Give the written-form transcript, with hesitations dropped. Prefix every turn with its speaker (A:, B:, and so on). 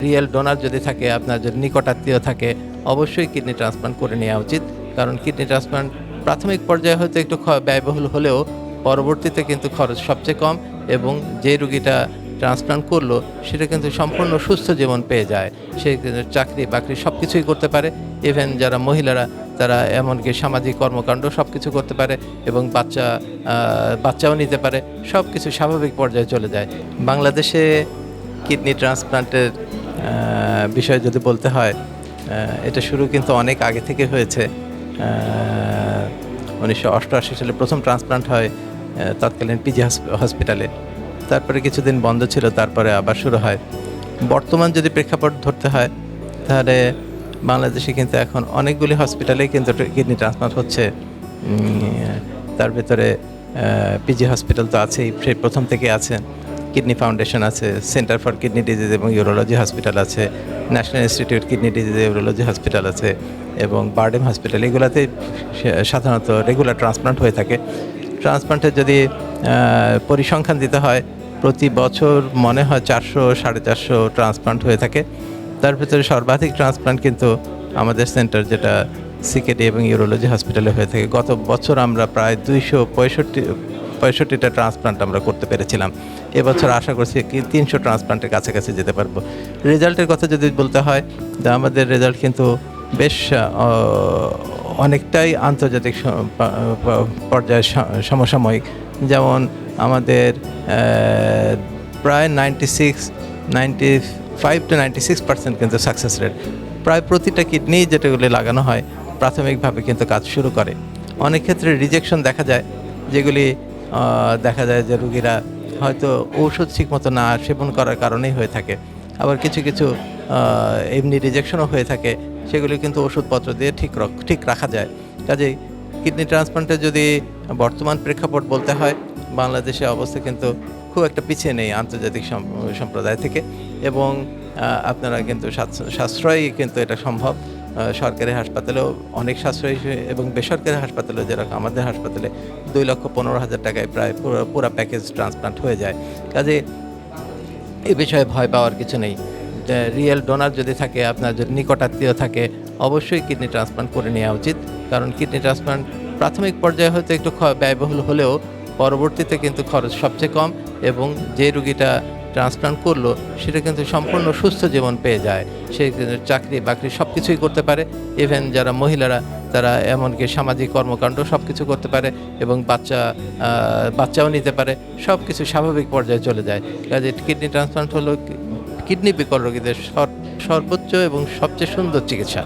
A: Real donor যদি থাকে, আপনার যদি নিকটাত্মীয় থাকে, অবশ্যই কিডনি ট্রান্সপ্লান্ট করে নেওয়া উচিত। কারণ কিডনি ট্রান্সপ্লান্ট প্রাথমিক পর্যায়ে হয়তো একটু ব্যয়বহুল হলেও পরবর্তীতে কিন্তু খরচ সবচেয়ে কম, এবং যে রুগীটা ট্রান্সপ্লান্ট করলো সেটা কিন্তু সম্পূর্ণ সুস্থ জীবন পেয়ে যায়। সে কিন্তু চাকরি বাকরি সব কিছুই করতে পারে। ইভেন যারা মহিলারা, তারা এমনকি সামাজিক কর্মকাণ্ড সব কিছু করতে পারে, এবং বাচ্চাও নিতে পারে। সব কিছু স্বাভাবিক পর্যায়ে চলে যায়। বাংলাদেশে কিডনি ট্রান্সপ্লান্টের বিষয়ে যদি বলতে হয়, এটা শুরু কিন্তু অনেক আগে থেকে হয়েছে। 1988 সালে প্রথম ট্রান্সপ্লান্ট হয় তৎকালীন পিজি হসপিটালে। তারপরে কিছুদিন বন্ধ ছিল, তারপরে আবার শুরু হয়। বর্তমান যদি প্রেক্ষাপট ধরতে হয়, তাহলে বাংলাদেশে কিন্তু এখন অনেকগুলি হসপিটালেই কিন্তু কিডনি ট্রান্সপ্লান্ট হচ্ছে। তার ভিতরে পিজি হসপিটাল তো আছেই, সেই প্রথম থেকে আছে। কিডনি ফাউন্ডেশন আছে, সেন্টার ফর কিডনি ডিজিজ এবং ইউরোলজি হসপিটাল আছে, national institute kidney disease urology hospital আছে, এবং বারডেম হসপিটাল। এগুলোতে সাধারণত রেগুলার ট্রান্সপ্লান্ট হয়ে থাকে। ট্রান্সপ্লান্টের যদি পরিসংখ্যান দিতে হয়, প্রতি বছর মনে হয় 400-450 ট্রান্সপ্লান্ট হয়ে থাকে। তার ভিতরে সর্বাধিক ট্রান্সপ্লান্ট কিন্তু আমাদের সেন্টার, যেটা সিকেডি এবং ইউরোলজি হসপিটালে হয়ে থাকে। গত বছর আমরা প্রায় 265টা ট্রান্সপ্লান্ট আমরা করতে পেরেছিলাম। এবছর আশা করছি কি 300 ট্রান্সপ্লান্টের কাছাকাছি যেতে পারবো। রেজাল্টের কথা যদি বলতে হয়, আমাদের রেজাল্ট কিন্তু বেশ অনেকটাই আন্তর্জাতিক পর্যায়ে সমসাময়িক। যেমন আমাদের প্রায় 95-96% কিন্তু সাকসেস রেট। প্রায় প্রতিটা কিডনি যেটাগুলি লাগানো হয় প্রাথমিকভাবে কিন্তু কাজ শুরু করে। অনেক ক্ষেত্রে রিজেকশন দেখা যায়, যেগুলি দেখা যায় যে রুগীরা হয়তো ঔষধ ঠিকমতো না সেবন করার কারণেই হয়ে থাকে। আবার কিছু কিছু এমনি রিজেকশনও হয়ে থাকে, সেগুলি কিন্তু ওষুধপত্র দিয়ে ঠিক রাখা যায়। কাজেই কিডনি ট্রান্সপ্লান্টের যদি বর্তমান প্রেক্ষাপট বলতে হয়, বাংলাদেশে অবস্থা কিন্তু খুব একটা পিছিয়ে নেই আন্তর্জাতিক সম্প্রদায় থেকে, এবং আপনারা কিন্তু সাশ্রয়ী কিন্তু এটা সম্ভব। সরকারি হাসপাতালেও অনেক সাশ্রয়ী, এবং বেসরকারি হাসপাতালেও যেরকম আমাদের হাসপাতালে 2,15,000 টাকায় প্রায় পুরো প্যাকেজ ট্রান্সপ্লান্ট হয়ে যায়। কাজে এ বিষয়ে ভয় পাওয়ার কিছু নেই। রিয়েল ডোনার যদি থাকে, আপনার যদি নিকটাত্মীয় থাকে, অবশ্যই কিডনি ট্রান্সপ্লান্ট করে নেওয়া উচিত। কারণ কিডনি ট্রান্সপ্লান্ট প্রাথমিক পর্যায়ে হয়তো একটু ব্যয়বহুল হলেও পরবর্তীতে কিন্তু খরচ সবচেয়ে কম, এবং যে রুগীটা ট্রান্সপ্লান্ট করলো সেটা কিন্তু সম্পূর্ণ সুস্থ জীবন পেয়ে যায়। সে চাকরি বাকরি সব কিছুই করতে পারে। ইভেন যারা মহিলারা, তারা এমনকি সামাজিক কর্মকাণ্ড সব কিছু করতে পারে, এবং বাচ্চাও নিতে পারে। সব কিছু স্বাভাবিক পর্যায়ে চলে যায়। কাজে কিডনি ট্রান্সপ্লান্ট হলো কিডনি বিকল রোগীদের সর্বোচ্চ এবং সবচেয়ে সুন্দর চিকিৎসা।